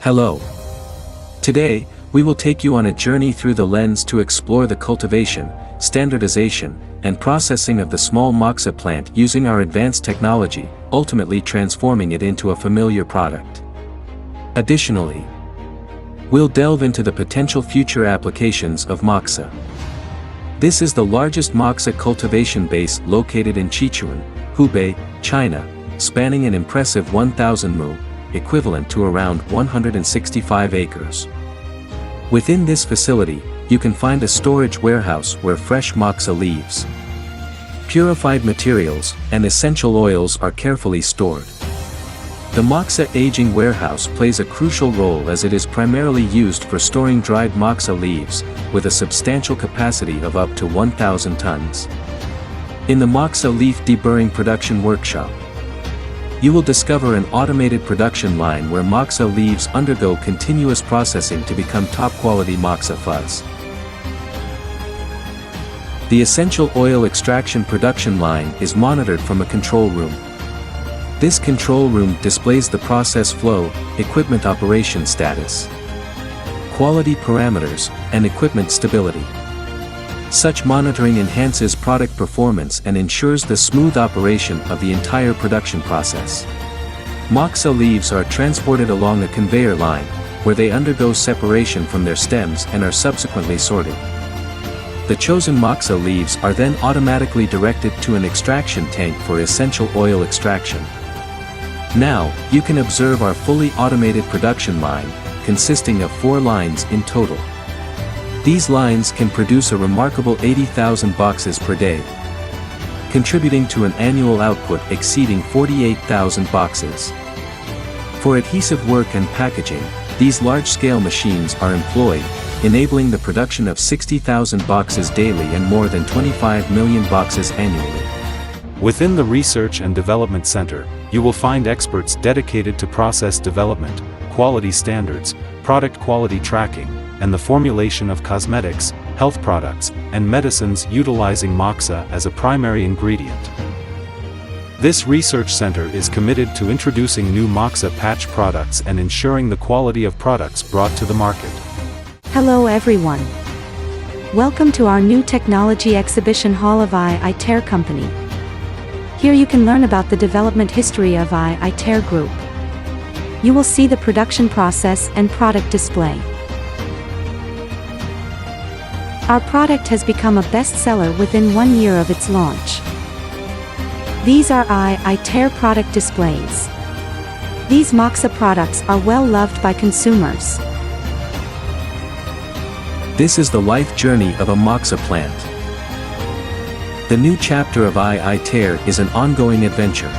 Hello. Today, we will take you on a journey through the lens to explore the cultivation, standardization, and processing of the small moxa plant using our advanced technology, ultimately transforming it into a familiar product. Additionally, we'll delve into the potential future applications of moxa. This is the largest moxa cultivation base located in Qichun, Hubei, China, spanning an impressive 1,000 mu, equivalent to around 165 acres. Within this facility, you can find a storage warehouse where fresh moxa leaves, purified materials, and essential oils are carefully stored. The moxa aging warehouse plays a crucial role as it is primarily used for storing dried moxa leaves, with a substantial capacity of up to 1,000 tons. In the moxa leaf deburring production workshop, you will discover an automated production line where moxa leaves undergo continuous processing to become top-quality moxa fuzz. The essential oil extraction production line is monitored from a control room. This control room displays the process flow, equipment operation status, quality parameters, and equipment stability. Such monitoring enhances product performance and ensures the smooth operation of the entire production process. Moxa leaves are transported along a conveyor line, where they undergo separation from their stems and are subsequently sorted. The chosen moxa leaves are then automatically directed to an extraction tank for essential oil extraction. Now, you can observe our fully automated production line, consisting of 4 lines in total. These lines can produce a remarkable 80,000 boxes per day, contributing to an annual output exceeding 48,000 boxes. For adhesive work and packaging, these large-scale machines are employed, enabling the production of 60,000 boxes daily and more than 25 million boxes annually. Within the Research and Development Center, you will find experts dedicated to process development, quality standards, product quality tracking, and the formulation of cosmetics, health products, and medicines utilizing moxa as a primary ingredient. This research center is committed to introducing new moxa patch products and ensuring the quality of products brought to the market. Hello everyone. Welcome to our new technology exhibition hall of AiAi company. Here you can learn about the development history of AiAi Group. You will see the production process and product display. Our product has become a bestseller within 1 year of its launch. These are AiAi product displays. These moxa products are well loved by consumers. This is the life journey of a moxa plant. The new chapter of AiAi is an ongoing adventure.